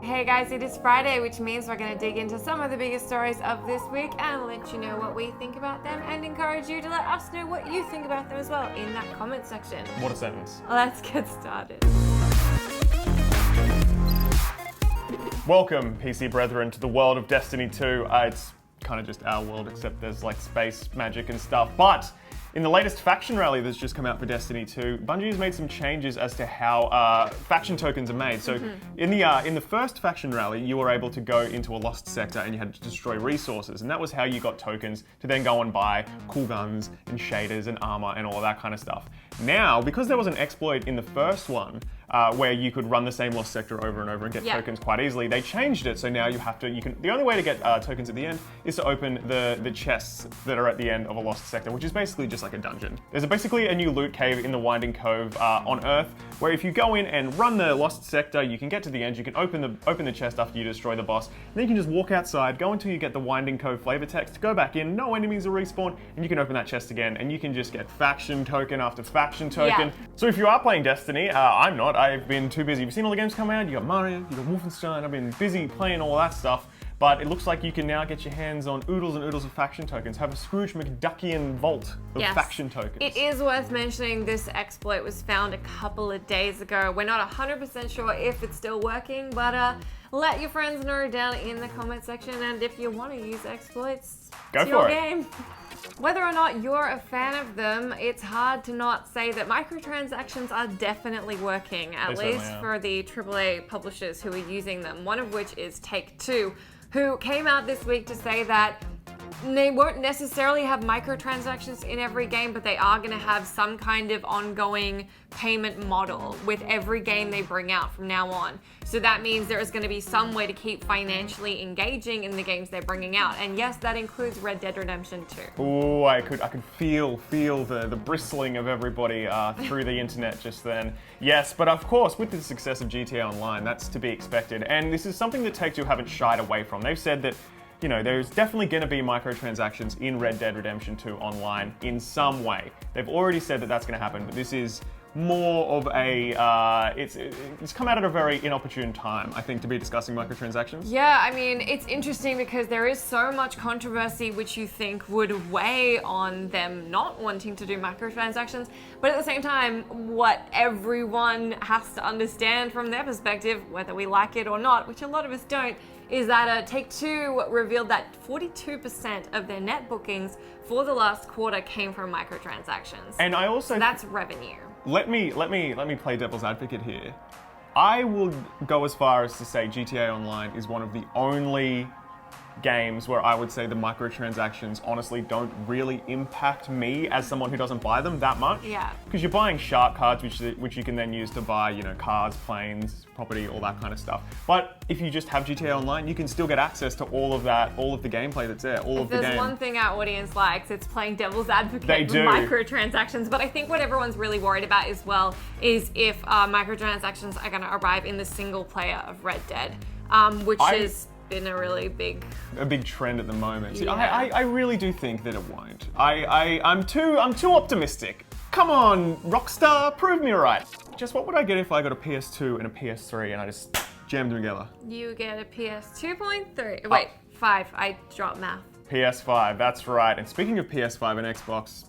Hey guys, it is Friday, which means we're going to dig into some of the biggest stories of this week and let you know what we think about them and encourage you to let us know what you think about them as well in that comment section. What a sentence. Let's get started. Welcome, PC brethren, to the world of Destiny 2. It's kind of just our world, except there's like space magic and stuff. But in the latest faction rally that's just come out for Destiny 2, Bungie has made some changes as to how faction tokens are made. So in the first faction rally, you were able to go into a lost sector and you had to destroy resources, and that was how you got tokens to then go and buy cool guns and shaders and armor and all of that kind of stuff. Now, because there was an exploit in the first one, where you could run the same lost sector over and over and get tokens quite easily, they changed it so now the only way to get tokens at the end is to open the chests that are at the end of a lost sector, which is basically just like a dungeon. There's basically a new loot cave in the Winding Cove on Earth, where if you go in and run the lost sector, you can get to the end, you can open the chest after you destroy the boss, and then you can just walk outside, go until you get the Winding Cove flavor text, go back in, no enemies will respawn, and you can open that chest again, and you can just get faction token after faction token. So if you are playing Destiny, I'm not. I've been too busy. You've seen all the games come out, you got Mario, you got Wolfenstein, I've been busy playing all that stuff, but it looks like you can now get your hands on oodles and oodles of faction tokens, have a Scrooge McDuckian vault of faction tokens. It is worth mentioning this exploit was found a couple of days ago. We're not 100% sure if it's still working, but let your friends know down in the comment section, and if you want to use exploits, it's your game. Whether or not you're a fan of them, it's hard to not say that microtransactions are definitely working, at least for the AAA publishers who are using them, one of which is Take-Two, who came out this week to say that they won't necessarily have microtransactions in every game, but they are going to have some kind of ongoing payment model with every game they bring out from now on. So that means there is going to be some way to keep financially engaging in the games they're bringing out. And yes, that includes Red Dead Redemption 2. Ooh, I could feel the bristling of everybody through the internet just then. Yes, but of course, with the success of GTA Online, that's to be expected. And this is something that Take-Two haven't shied away from. They've said that, you know, there's definitely going to be microtransactions in Red Dead Redemption 2 online in some way. They've already said that that's going to happen, but this is more of a, it's come out at a very inopportune time, I think, to be discussing microtransactions. Yeah, I mean, it's interesting because there is so much controversy which you think would weigh on them not wanting to do microtransactions, but at the same time, what everyone has to understand from their perspective, whether we like it or not, which a lot of us don't, is that Take-Two revealed that 42% of their net bookings for the last quarter came from microtransactions. And I also... So that's revenue. Let me play devil's advocate here. I would go as far as to say GTA Online is one of the only games where I would say the microtransactions honestly don't really impact me as someone who doesn't buy them that much. Yeah. Because you're buying shark cards, which you can then use to buy, you know, cars, planes, property, all that kind of stuff. But if you just have GTA Online, you can still get access to all of that, all of the gameplay that's there, all of the game. There's one thing our audience likes, it's playing devil's advocate with do. microtransactions. But I think what everyone's really worried about as well is if microtransactions are going to arrive in the single player of Red Dead, which is been a really big trend at the moment. Yeah. See, I really do think that it won't. I'm too optimistic. Come on, Rockstar, prove me right. Just what would I get if I got a PS2 and a PS3 and I just jammed them together? You get a PS 2.3. Wait, 5. I dropped math. PS5, that's right. And speaking of PS5 and Xbox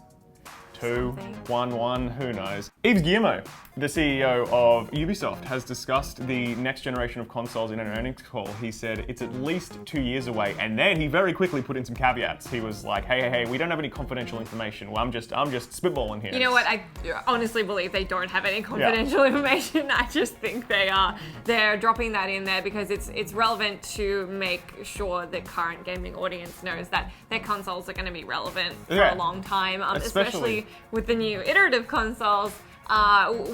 2, 1, who knows? Yves Guillemot, the CEO of Ubisoft, has discussed the next generation of consoles in an earnings call. He said it's at least 2 years away, and then he very quickly put in some caveats. He was like, hey, we don't have any confidential information. Well, I'm just spitballing here. You know what? I honestly believe they don't have any confidential information. I just think they're dropping that in there because it's relevant to make sure the current gaming audience knows that their consoles are going to be relevant for a long time, especially with the new iterative consoles,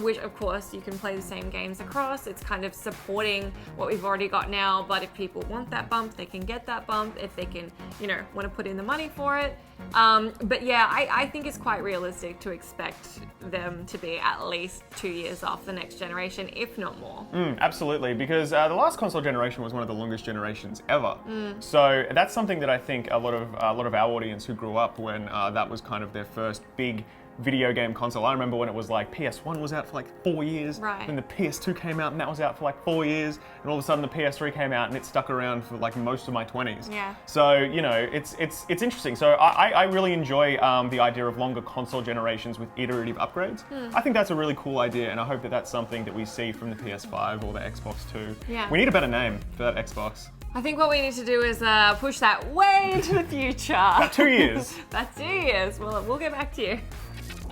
which of course you can play the same games across. It's kind of supporting what we've already got now, but if people want that bump, they can get that bump if they can, you know, want to put in the money for it. But yeah, I think it's quite realistic to expect them to be at least 2 years off the next generation, if not more. Absolutely, because the last console generation was one of the longest generations ever. So that's something that I think a lot of our audience who grew up when that was kind of their first big video game console. I remember when it was like PS1 was out for like 4 years, Right. then the PS2 came out and that was out for like 4 years, and all of a sudden the PS3 came out and it stuck around for like most of my 20s. Yeah. So, you know, it's interesting. So I really enjoy the idea of longer console generations with iterative upgrades. I think that's a really cool idea, and I hope that that's something that we see from the PS5 or the Xbox too. Yeah. We need a better name for that Xbox. I think what we need to do is push that way into the future. About 2 years. That's 2 years. Well, we'll get back to you.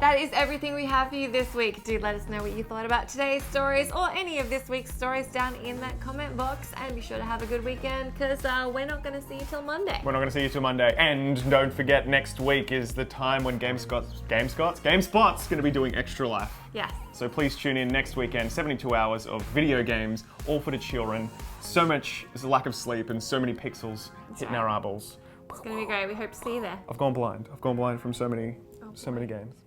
That is everything we have for you this week. Do let us know what you thought about today's stories or any of this week's stories down in that comment box. And be sure to have a good weekend, because we're not going to see you till Monday. We're not going to see you till Monday. And don't forget, next week is the time when GameSpot's going to be doing Extra Life. Yes. So please tune in next weekend, 72 hours of video games, all for the children. So much is a lack of sleep and so many pixels hitting our eyeballs. It's going to be great. We hope to see you there. I've gone blind. I've gone blind from so many games.